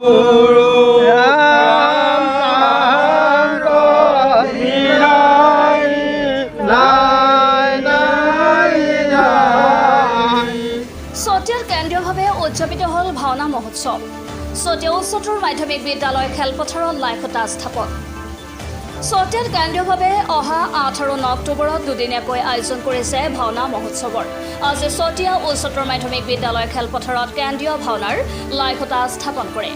চতিয়াত কেন্দ্ৰীয়ভাৱে উদযাপিত হ'ল ভাওনা মহোৎসৱ। চতিয়া উচ্চতৰ মাধ্যমিক বিদ্যালয় খেলপথাৰত লাইখুটা স্থাপন। চতিয়াত কেন্দ্ৰীয়ভাৱে অহা 8 আৰু 9 অক্টোবৰত দুদিনীয়াকৈ আয়োজন কৰিছে ভাওনা মহোৎসৱৰ। আজি চতিয়া উচ্চতৰ মাধ্যমিক বিদ্যালয় খেলপথাৰত কেন্দ্ৰীয় ভাওনাৰ লাইখুটা স্থাপন কৰে।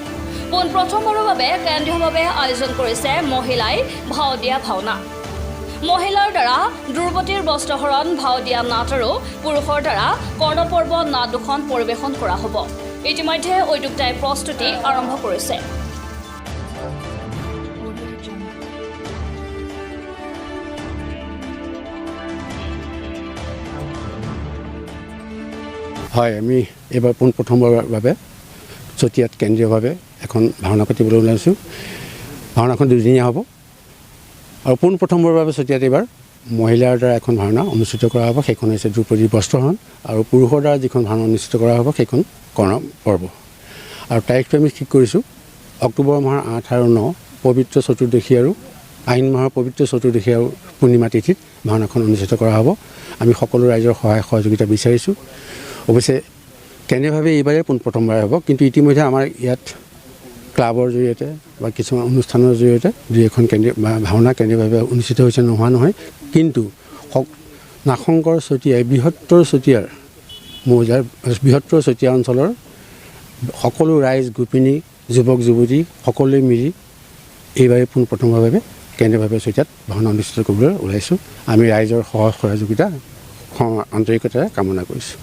পোনপ্ৰথমবাৰৰ বাবে কেন্দ্ৰীয়ভাৱে আয়োজন কৰিছে মহিলাই ভাও দিয়া ভাওনা। মহিলাৰ দ্বাৰা দ্ৰুপদীৰ বস্ত্ৰহৰণ ভাও দিয়া নাট আৰু পুৰুষৰ দ্বাৰা কৰ্ণপৰ্ব নাট দুখন পৰিৱেশন কৰা হ'ব। ইতিমধ্যে উদ্যোক্তাই প্ৰস্তুতি আৰম্ভ কৰিছে। হয়, আমি এইবাৰ পোনপ্ৰথমবাৰৰ বাবে চতিয়াত কেন্দ্ৰীয়ভাৱে এখন ভাওনা পাতিবলৈ ওলাইছোঁ। ভাওনাখন দুদিনীয়া হ'ব আৰু পোনপ্ৰথমবাৰৰ বাবে চতিয়াত এইবাৰ মহিলাৰ দ্বাৰা এখন ভাওনা অনুষ্ঠিত কৰা হ'ব। সেইখন হৈছে দ্ৰুপদীৰ বস্ত্ৰহৰণ আৰু পুৰুষৰ দ্বাৰা যিখন ভাওনা অনুষ্ঠিত কৰা হ'ব সেইখন কৰ্ণ পৰ্ব। আৰু তাৰিখটো আমি ঠিক কৰিছোঁ অক্টোবৰ মাহৰ 8 আৰু 9 পবিত্ৰ চতুৰ্দশী আৰু আহিন মাহৰ পবিত্ৰ চতুৰ্দশী আৰু পূৰ্ণিমা তিথিত ভাওনাখন অনুষ্ঠিত কৰা হ'ব। আমি সকলো ৰাইজৰ সহায় সহযোগিতা বিচাৰিছোঁ। অৱশ্যে কেন্দ্ৰীয়ভাৱে এইবাৰেই পোনপ্ৰথমবাৰ হ'ব, কিন্তু ইতিমধ্যে আমাৰ ইয়াত ক্লাবৰ জৰিয়তে বা কিছুমান অনুষ্ঠানৰ জৰিয়তে দুই এখন ভাওনা কেন্দ্ৰীয়ভাৱে অনুষ্ঠিত হৈছে নোহোৱা নহয়। কিন্তু নাগশংকৰ চতিয়াই বৃহত্তৰ চতিয়াৰ মৌজাৰ বৃহত্তৰ চতিয়া অঞ্চলৰ সকলো ৰাইজ গোপিনী যুৱক যুৱতী সকলোৱে মিলি এইবাৰে পোনপ্ৰথমভাৱে কেন্দ্ৰীয়ভাৱে চতিয়াত ভাওনা অনুষ্ঠিত কৰিবলৈ ওলাইছোঁ। আমি ৰাইজৰ সহায় সহযোগিতা আন্তৰিকতাৰে কামনা কৰিছোঁ।